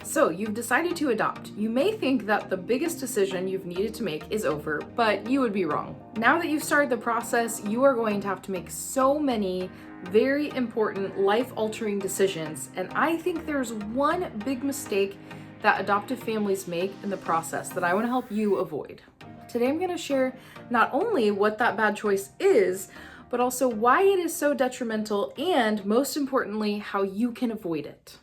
So you've decided to adopt. You may think that the biggest decision you've needed to make is over, but you would be wrong. Now that you've started the process, you are going to have to make so many very important life-altering decisions, and I think there's one big mistake that adoptive families make in the process that I want to help you avoid. Today I'm going to share not only what that bad choice is, but also why it is so detrimental, and most importantly, how you can avoid it.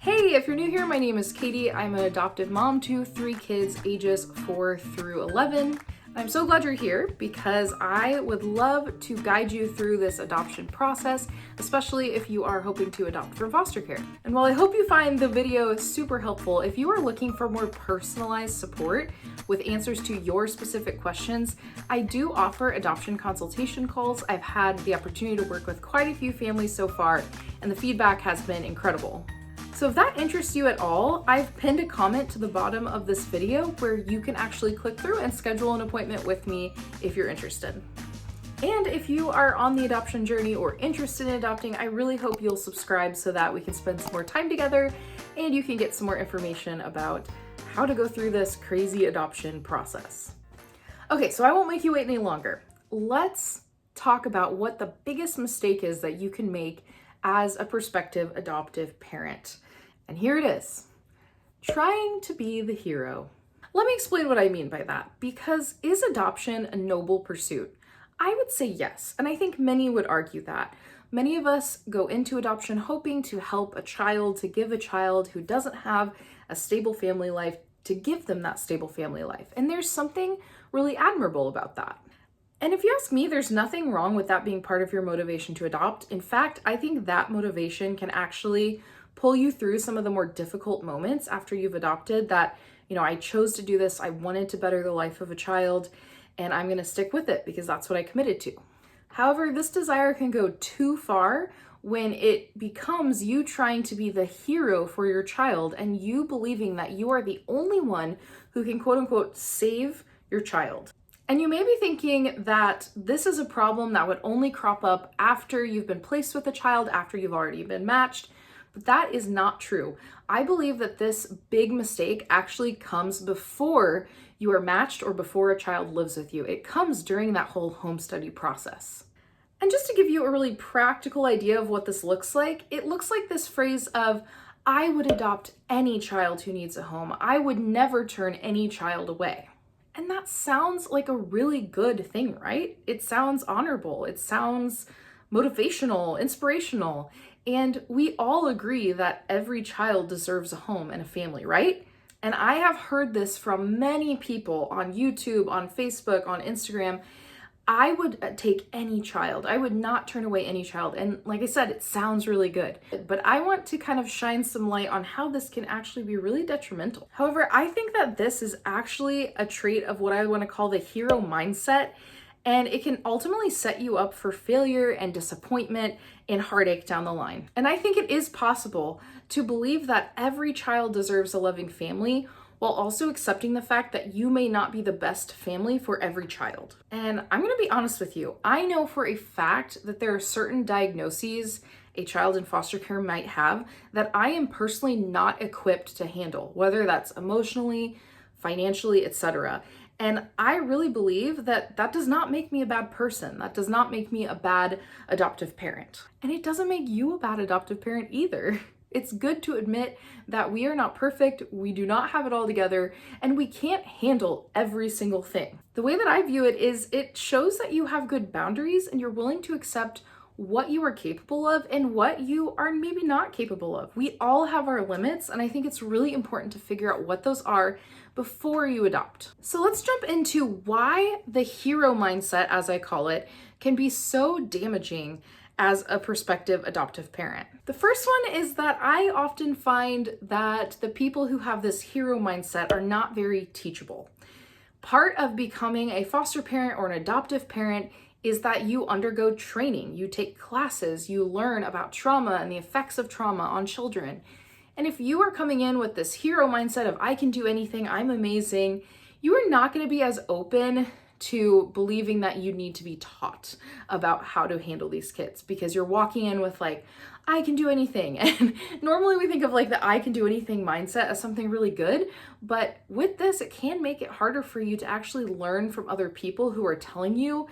Hey, if you're new here, my name is Katie. I'm an adoptive mom to 3 kids ages 4 through 11. I'm so glad you're here because I would love to guide you through this adoption process, especially if you are hoping to adopt from foster care. And while I hope you find the video super helpful, if you are looking for more personalized support with answers to your specific questions, I do offer adoption consultation calls. I've had the opportunity to work with quite a few families so far, and the feedback has been incredible. So if that interests you at all, I've pinned a comment to the bottom of this video where you can actually click through and schedule an appointment with me if you're interested. And if you are on the adoption journey or interested in adopting, I really hope you'll subscribe so that we can spend some more time together and you can get some more information about how to go through this crazy adoption process. Okay, so I won't make you wait any longer. Let's talk about what the biggest mistake is that you can make as a prospective adoptive parent. And here it is, trying to be the hero. Let me explain what I mean by that, because is adoption a noble pursuit? I would say yes, and I think many would argue that. Many of us go into adoption hoping to help a child, to give a child who doesn't have a stable family life, to give them that stable family life. And there's something really admirable about that. And if you ask me, there's nothing wrong with that being part of your motivation to adopt. In fact, I think that motivation can actually pull you through some of the more difficult moments after you've adopted that, I chose to do this, I wanted to better the life of a child, and I'm gonna stick with it because that's what I committed to. However, this desire can go too far when it becomes you trying to be the hero for your child and you believing that you are the only one who can quote unquote save your child. And you may be thinking that this is a problem that would only crop up after you've been placed with a child, after you've already been matched, but that is not true. I believe that this big mistake actually comes before you are matched or before a child lives with you. It comes during that whole home study process. And just to give you a really practical idea of what this looks like, it looks like this phrase of, I would adopt any child who needs a home. I would never turn any child away. And that sounds like a really good thing, right? It sounds honorable. It sounds motivational, inspirational. And we all agree that every child deserves a home and a family, right? And I have heard this from many people on YouTube, on Facebook, on Instagram. I would take any child. I would not turn away any child. And like I said, it sounds really good. But I want to kind of shine some light on how this can actually be really detrimental. However, I think that this is actually a trait of what I want to call the hero mindset. And it can ultimately set you up for failure and disappointment and heartache down the line. And I think it is possible to believe that every child deserves a loving family while also accepting the fact that you may not be the best family for every child. And I'm gonna be honest with you, I know for a fact that there are certain diagnoses a child in foster care might have that I am personally not equipped to handle, whether that's emotionally, financially, etc. And I really believe that that does not make me a bad person. That does not make me a bad adoptive parent. And it doesn't make you a bad adoptive parent either. It's good to admit that we are not perfect, we do not have it all together, and we can't handle every single thing. The way that I view it is it shows that you have good boundaries and you're willing to accept what you are capable of and what you are maybe not capable of. We all have our limits, and I think it's really important to figure out what those are before you adopt. So let's jump into why the hero mindset, as I call it, can be so damaging as a prospective adoptive parent. The first one is that I often find that the people who have this hero mindset are not very teachable. Part of becoming a foster parent or an adoptive parent is that you undergo training, you take classes, you learn about trauma and the effects of trauma on children. And if you are coming in with this hero mindset of I can do anything, I'm amazing, you are not going to be as open to believing that you need to be taught about how to handle these kids because you're walking in with like, I can do anything. And normally we think of like the I can do anything mindset as something really good. But with this, it can make it harder for you to actually learn from other people who are telling you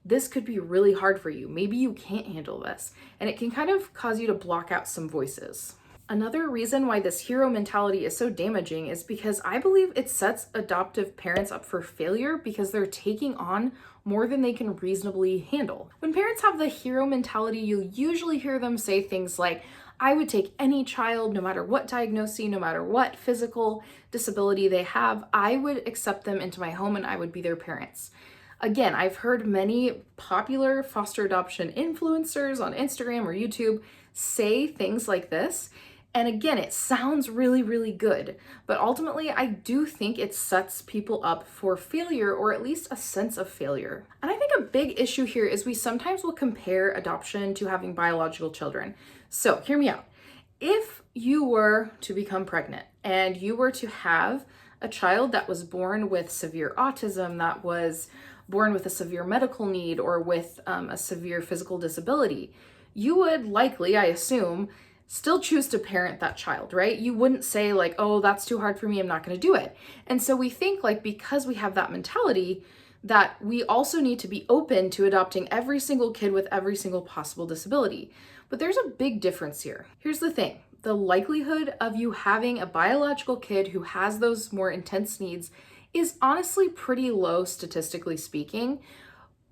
this could be really hard for you. Maybe you can't handle this. And it can kind of cause you to block out some voices. Another reason why this hero mentality is so damaging is because I believe it sets adoptive parents up for failure because they're taking on more than they can reasonably handle. When parents have the hero mentality, you'll usually hear them say things like, I would take any child, no matter what diagnosis, no matter what physical disability they have, I would accept them into my home and I would be their parents. Again, I've heard many popular foster adoption influencers on Instagram or YouTube say things like this. And again, it sounds really, really good, but ultimately I do think it sets people up for failure or at least a sense of failure. And I think a big issue here is we sometimes will compare adoption to having biological children. So hear me out. If you were to become pregnant and you were to have a child that was born with severe autism, that was born with a severe medical need or with a severe physical disability, you would likely, I assume, still choose to parent that child, right? You wouldn't say like, oh, that's too hard for me, I'm not going to do it. And so we think like because we have that mentality that we also need to be open to adopting every single kid with every single possible disability. But there's a big difference here. Here's the thing. The likelihood of you having a biological kid who has those more intense needs is honestly pretty low statistically speaking.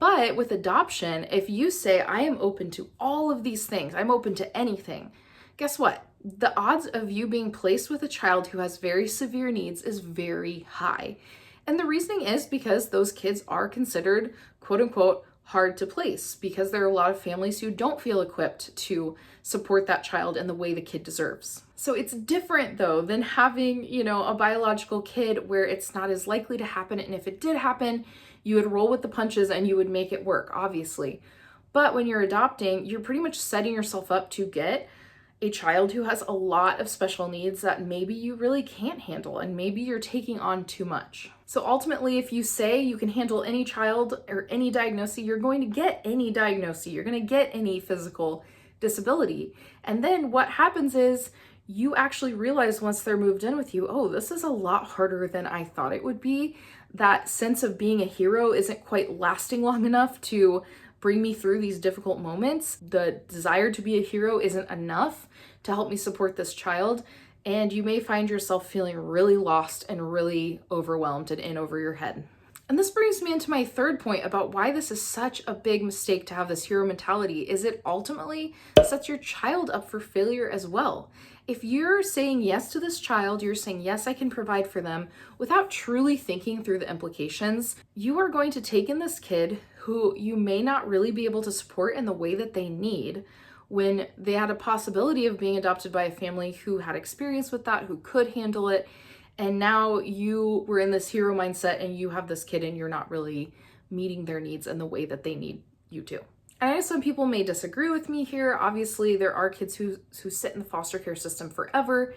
But with adoption, if you say, I am open to all of these things, I'm open to anything, guess what? The odds of you being placed with a child who has very severe needs is very high. And the reasoning is because those kids are considered, quote unquote, hard to place because there are a lot of families who don't feel equipped to support that child in the way the kid deserves. So it's different though than having, a biological kid where it's not as likely to happen. And if it did happen, you would roll with the punches and you would make it work, obviously. But when you're adopting, you're pretty much setting yourself up to get a child who has a lot of special needs that maybe you really can't handle and maybe you're taking on too much. So ultimately, if you say you can handle any child or any diagnosis, you're going to get any diagnosis, you're going to get any physical disability. And then what happens is you actually realize once they're moved in with you, oh, this is a lot harder than I thought it would be. That sense of being a hero isn't quite lasting long enough to bring me through these difficult moments. The desire to be a hero isn't enough to help me support this child. And you may find yourself feeling really lost and really overwhelmed and in over your head. And this brings me into my third point about why this is such a big mistake to have this hero mentality, is it ultimately sets your child up for failure as well. If you're saying yes to this child, you're saying, yes, I can provide for them without truly thinking through the implications, you are going to take in this kid who you may not really be able to support in the way that they need when they had a possibility of being adopted by a family who had experience with that, who could handle it. And now you were in this hero mindset and you have this kid and you're not really meeting their needs in the way that they need you to. And I know some people may disagree with me here. Obviously, there are kids who sit in the foster care system forever.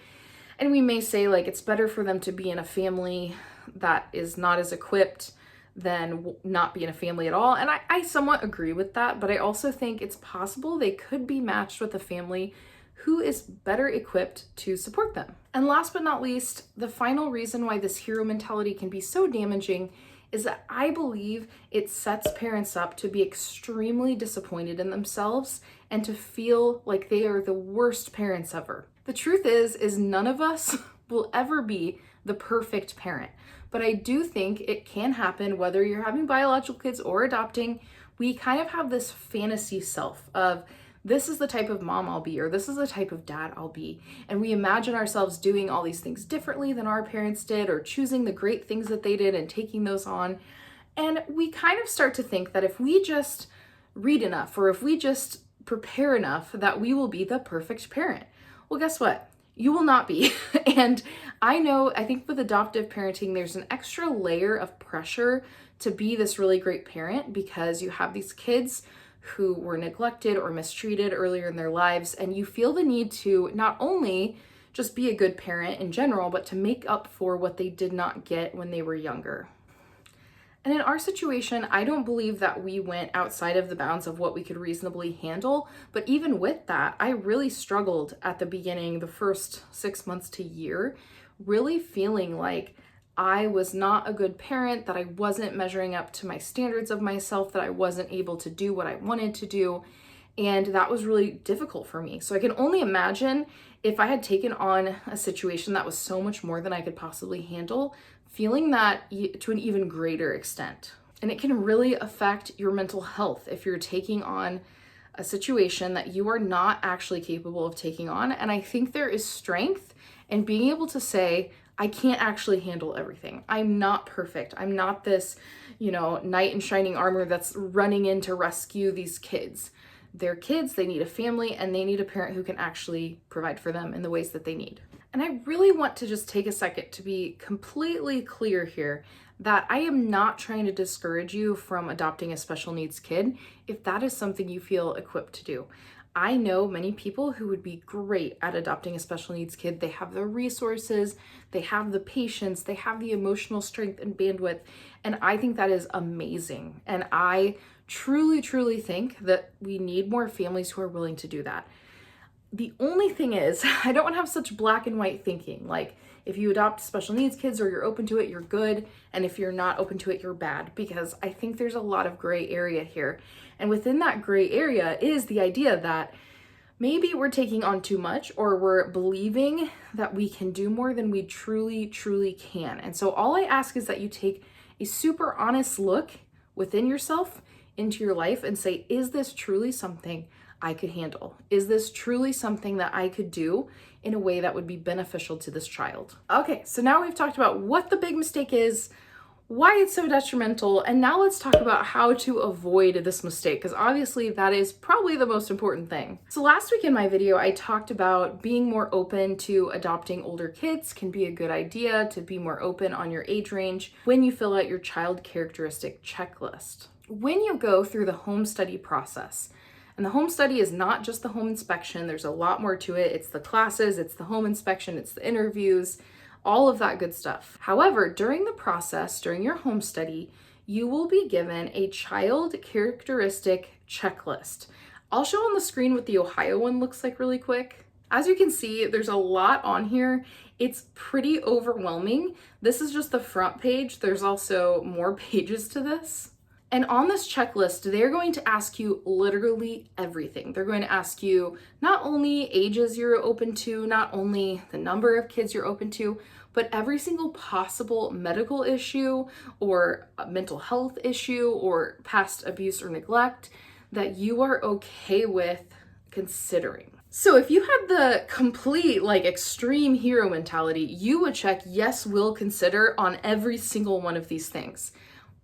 And we may say like it's better for them to be in a family that is not as equipped than not be in a family at all. And I somewhat agree with that, but I also think it's possible they could be matched with a family who is better equipped to support them. And last but not least, the final reason why this hero mentality can be so damaging is that I believe it sets parents up to be extremely disappointed in themselves and to feel like they are the worst parents ever. The truth is none of us will ever be the perfect parent. But I do think it can happen whether you're having biological kids or adopting. We kind of have this fantasy self of this is the type of mom I'll be, or this is the type of dad I'll be. And we imagine ourselves doing all these things differently than our parents did, or choosing the great things that they did and taking those on. And we kind of start to think that if we just read enough, or if we just prepare enough, that we will be the perfect parent. Well, guess what? You will not be. And I think with adoptive parenting, there's an extra layer of pressure to be this really great parent because you have these kids who were neglected or mistreated earlier in their lives, and you feel the need to not only just be a good parent in general, but to make up for what they did not get when they were younger. And in our situation, I don't believe that we went outside of the bounds of what we could reasonably handle. But even with that, I really struggled at the beginning, the first 6 months to year, really feeling like I was not a good parent, that I wasn't measuring up to my standards of myself, that I wasn't able to do what I wanted to do. And that was really difficult for me. So I can only imagine if I had taken on a situation that was so much more than I could possibly handle, feeling that to an even greater extent. And it can really affect your mental health if you're taking on a situation that you are not actually capable of taking on. And I think there is strength in being able to say, I can't actually handle everything. I'm not perfect. I'm not this, knight in shining armor that's running in to rescue these kids. They're kids, they need a family, and they need a parent who can actually provide for them in the ways that they need. And I really want to just take a second to be completely clear here that I am not trying to discourage you from adopting a special needs kid if that is something you feel equipped to do. I know many people who would be great at adopting a special needs kid. They have the resources, they have the patience, they have the emotional strength and bandwidth, and I think that is amazing. And I truly, truly think that we need more families who are willing to do that. The only thing is, I don't want to have such black and white thinking. Like, if you adopt special needs kids or you're open to it, you're good. And if you're not open to it, you're bad. Because I think there's a lot of gray area here. And within that gray area is the idea that maybe we're taking on too much, or we're believing that we can do more than we truly, truly can. And so all I ask is that you take a super honest look within yourself, into your life, and say, is this truly something I could handle? Is this truly something that I could do in a way that would be beneficial to this child? Okay, so now we've talked about what the big mistake is, why it's so detrimental, and now let's talk about how to avoid this mistake, because obviously that is probably the most important thing. So last week in my video, I talked about being more open to adopting older kids can be a good idea, to be more open on your age range when you fill out your child characteristic checklist. When you go through the home study process, and the home study is not just the home inspection, there's a lot more to it. It's the classes, it's the home inspection, it's the interviews, all of that good stuff. However, during the process, during your home study, you will be given a child characteristic checklist. I'll show on the screen what the Ohio one looks like really quick. As you can see, there's a lot on here. It's pretty overwhelming. This is just the front page. There's also more pages to this. And on this checklist, they're going to ask you literally everything. They're going to ask you not only ages you're open to, not only the number of kids you're open to, but every single possible medical issue or mental health issue or past abuse or neglect that you are okay with considering. So if you had the complete, extreme hero mentality, you would check yes, will consider on every single one of these things.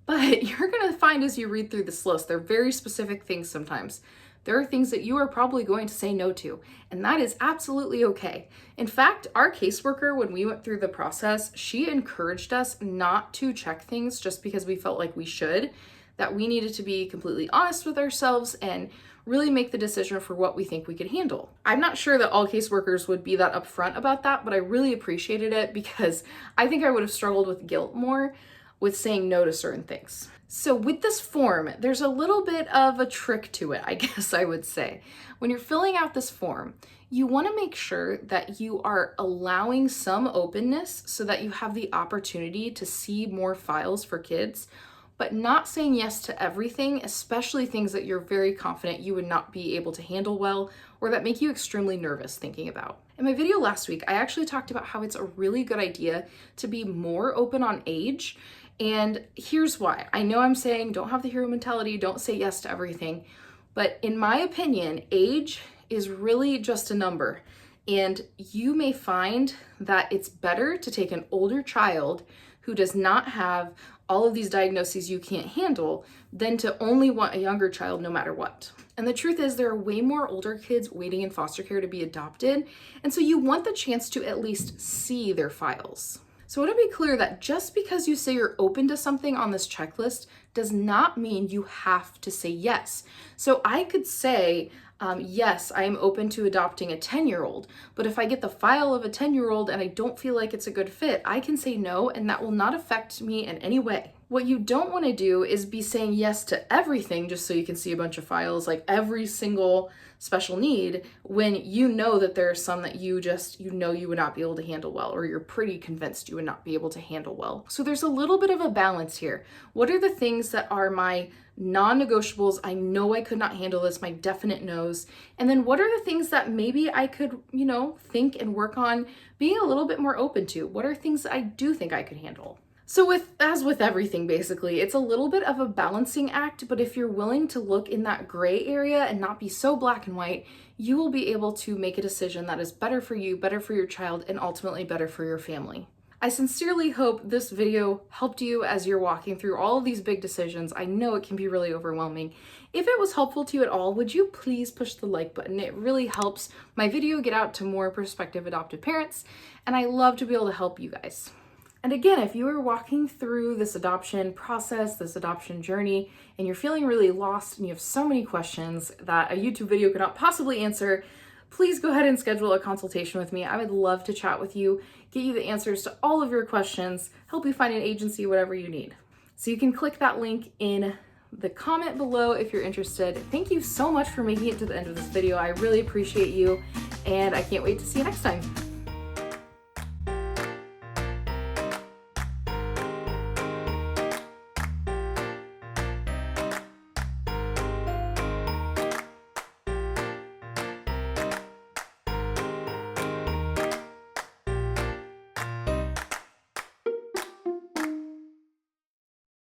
But you're going to find as you read through this list, they're very specific things sometimes. There are things that you are probably going to say no to, and that is absolutely okay. In fact, our caseworker, when we went through the process, she encouraged us not to check things just because we felt like we should, that we needed to be completely honest with ourselves and really make the decision for what we think we could handle. I'm not sure that all caseworkers would be that upfront about that, but I really appreciated it because I think I would have struggled with guilt more with saying no to certain things. So with this form, there's a little bit of a trick to it, I guess I would say. When you're filling out this form, you want to make sure that you are allowing some openness so that you have the opportunity to see more files for kids, but not saying yes to everything, especially things that you're very confident you would not be able to handle well or that make you extremely nervous thinking about. In my video last week, I actually talked about how it's a really good idea to be more open on age. And here's why. I know I'm saying don't have the hero mentality, don't say yes to everything, but in my opinion, age is really just a number. And you may find that it's better to take an older child who does not have all of these diagnoses you can't handle than to only want a younger child no matter what. And the truth is there are way more older kids waiting in foster care to be adopted. And so you want the chance to at least see their files. So I want to be clear that just because you say you're open to something on this checklist does not mean you have to say yes. So I could say, yes, I am open to adopting a 10-year-old, but if I get the file of a 10-year-old and I don't feel like it's a good fit, I can say no, and that will not affect me in any way. What you don't want to do is be saying yes to everything just so you can see a bunch of files, like every single special need, when you know that there are some that you would not be able to handle well, or you're pretty convinced you would not be able to handle well. So there's a little bit of a balance here. What are the things that are my non-negotiables? I know I could not handle this, my definite no's. And then what are the things that maybe I could, think and work on being a little bit more open to? What are things that I do think I could handle? So as with everything, basically, it's a little bit of a balancing act, but if you're willing to look in that gray area and not be so black and white, you will be able to make a decision that is better for you, better for your child, and ultimately better for your family. I sincerely hope this video helped you as you're walking through all of these big decisions. I know it can be really overwhelming. If it was helpful to you at all, would you please push the like button? It really helps my video get out to more prospective adoptive parents, and I love to be able to help you guys. And again, if you are walking through this adoption process, this adoption journey, and you're feeling really lost and you have so many questions that a YouTube video could not possibly answer, please go ahead and schedule a consultation with me. I would love to chat with you, get you the answers to all of your questions, help you find an agency, whatever you need. So you can click that link in the comment below if you're interested. Thank you so much for making it to the end of this video. I really appreciate you, and I can't wait to see you next time.